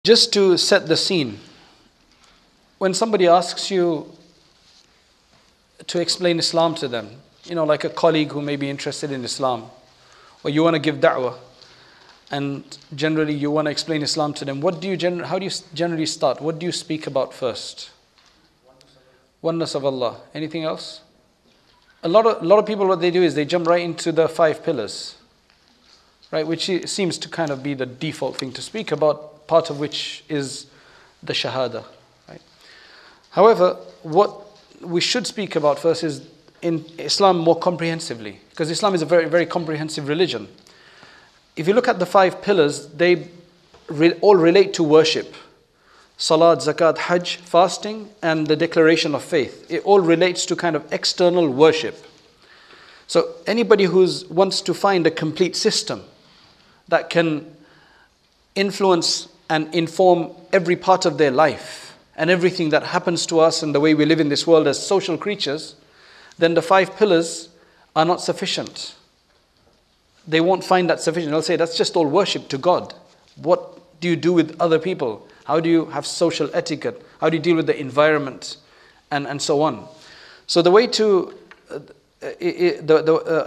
Just to set the scene, when somebody asks you to explain Islam to them, like a colleague who may be interested in Islam, or you want to give da'wah, and generally you want to explain Islam to them, how do you generally start? What do you speak about first? Oneness of Allah. Anything else? A lot of people, what they do is they jump right into the 5 pillars, right? Which seems to kind of be the default thing to speak about, part of which is the shahada, right? However, what we should speak about first is in Islam more comprehensively, because Islam is a very, very comprehensive religion. If you look at the 5 pillars, they all relate to worship. Salat, zakat, hajj, fasting, and the declaration of faith. It all relates to kind of external worship. So anybody who wants to find a complete system that can influence and inform every part of their life and everything that happens to us and the way we live in this world as social creatures, then the 5 pillars are not sufficient. They won't find that sufficient. They'll say, that's just all worship to God. What do you do with other people? How do you have social etiquette? How do you deal with the environment? And so on. So the way to,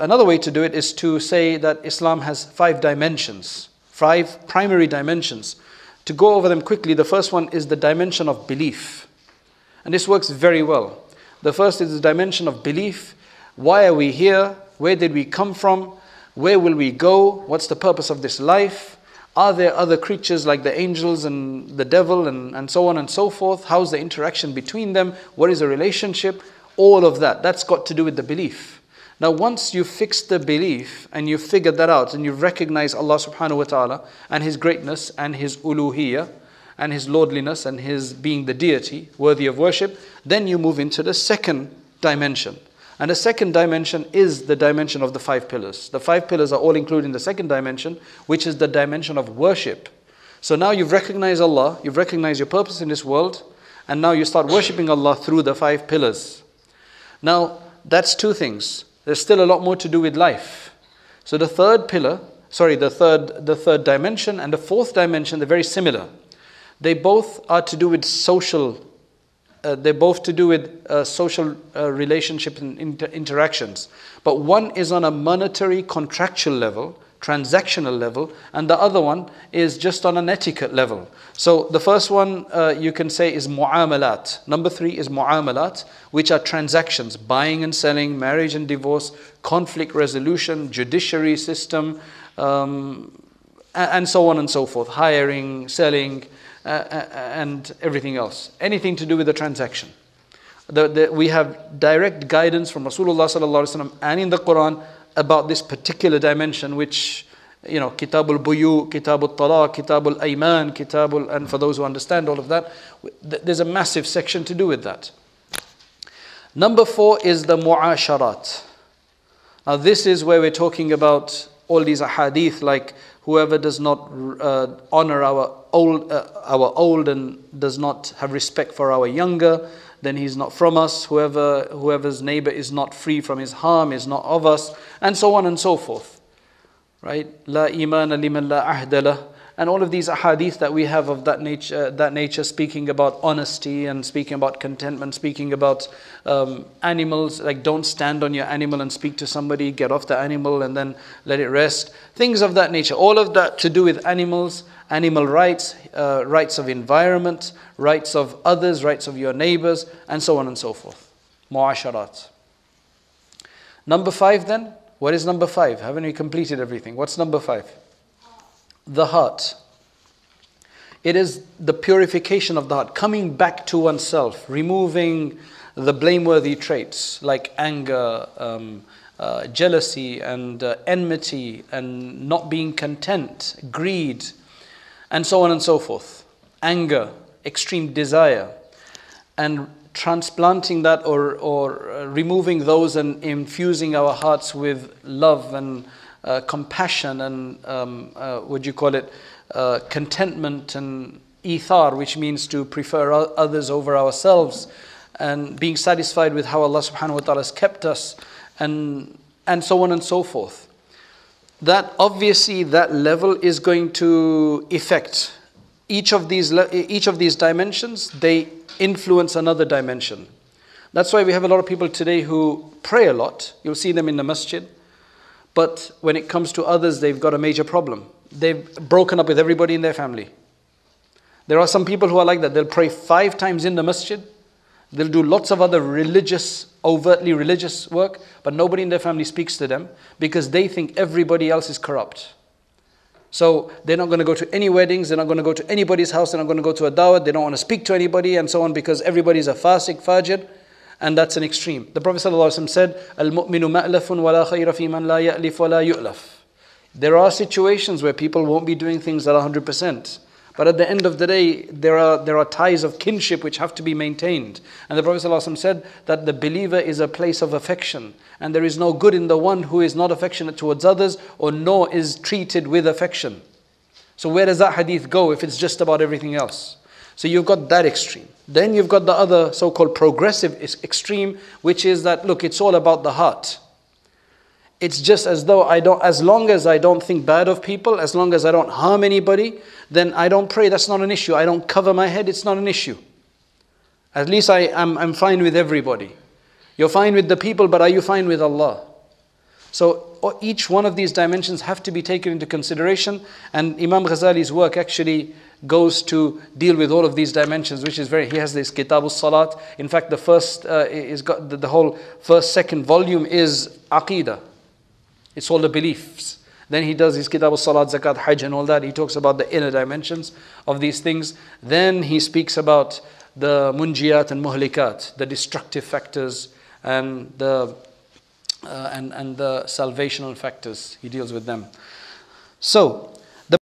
another way to do it is to say that Islam has 5 dimensions, 5 primary dimensions. To go over them quickly, the first one is the dimension of belief. And this works very well. The first is the dimension of belief. Why are we here? Where did we come from? Where will we go? What's the purpose of this life? Are there other creatures like the angels and the devil and so on and so forth? How's the interaction between them? What is the relationship? All of that. That's got to do with the belief. Now once you fix the belief and you figured that out and you recognize Allah subhanahu wa ta'ala and His greatness and His uluhiyyah and His lordliness and His being the deity worthy of worship, then you move into the second dimension. And the second dimension is the dimension of the 5 pillars. The 5 pillars are all included in the second dimension, which is the dimension of worship. So now you've recognized Allah, you've recognized your purpose in this world, and now you start worshipping Allah through the 5 pillars. Now, that's 2 things. There's still a lot more to do with life. So the third dimension and the 4th dimension, they're very similar. They both are to do with social social relationship and interactions. But one is on a monetary contractual level, transactional level, and the other one is just on an etiquette level. So the first one you can say is mu'amalat. Number 3 is mu'amalat, which are transactions, buying and selling, marriage and divorce, conflict resolution, judiciary system, and so on and so forth, hiring, selling, and everything else. Anything to do with the transaction. We have direct guidance from Rasulullah sallallahu alaihi wasallam and in the Quran about this particular dimension, which, Kitabul Buyu, Kitabul Talaq, Kitabul Ayman, and for those who understand all of that, there's a massive section to do with that. Number 4 is the mu'asharat. Now this is where we're talking about all these ahadith, like whoever does not honor our old and does not have respect for our younger, then he's not from us. Whoever's neighbor is not free from his harm is not of us, and so on and so forth. Right? La imana liman la ahda lah. And all of these ahadith that we have of that nature, speaking about honesty and speaking about contentment, speaking about animals, like don't stand on your animal and speak to somebody, get off the animal and then let it rest. Things of that nature. All of that to do with animals, animal rights, rights of environment, rights of others, rights of your neighbors, and so on and so forth. Mu'asharat. Number 5 then? What is number 5? Haven't we completed everything? What's number 5? The heart. It is the purification of the heart, coming back to oneself, removing the blameworthy traits like anger, jealousy and enmity and not being content, greed, and so on and so forth. Anger, extreme desire, and transplanting that or removing those and infusing our hearts with love and compassion and contentment and ithar, which means to prefer others over ourselves, and being satisfied with how Allah subhanahu wa ta'ala has kept us, and so on and so forth. That obviously that level is going to affect each of these dimensions, they influence another dimension. That's why we have a lot of people today who pray a lot. You'll see them in the masjid. But when it comes to others, they've got a major problem. They've broken up with everybody in their family. There are some people who are like that. They'll pray 5 times in the masjid. They'll do lots of other overtly religious work, but nobody in their family speaks to them because they think everybody else is corrupt. So they're not going to go to any weddings, they're not going to go to anybody's house, they're not going to go to a dawah, they don't want to speak to anybody and so on because everybody's a fasiq, fajr, and that's an extreme. The Prophet ﷺ said, "Al-mu'minu ma'lafun wa la khayra fi man la ya'lif wa la yu'laf." There are situations where people won't be doing things at 100%. But at the end of the day, there are ties of kinship which have to be maintained. And the Prophet ﷺ said that the believer is a place of affection. And there is no good in the one who is not affectionate towards others or nor is treated with affection. So where does that hadith go if it's just about everything else? So you've got that extreme. Then you've got the other so-called progressive extreme, which is that, look, it's all about the heart. It's just as though as long as I don't think bad of people, as long as I don't harm anybody, then I don't pray, that's not an issue. I don't cover my head, it's not an issue. At least I'm fine with everybody. You're fine with the people, but are you fine with Allah? So each one of these dimensions have to be taken into consideration, and Imam Ghazali's work actually goes to deal with all of these dimensions, which is he has this Kitab al-Salat. In fact, the first the whole second volume is Aqidah. It's all the beliefs. Then he does his Kitab al-Salat, Zakat, Hajj and all that. He talks about the inner dimensions of these things. Then he speaks about the munjiyat and muhlikat, the destructive factors and the salvational factors. He deals with them. So,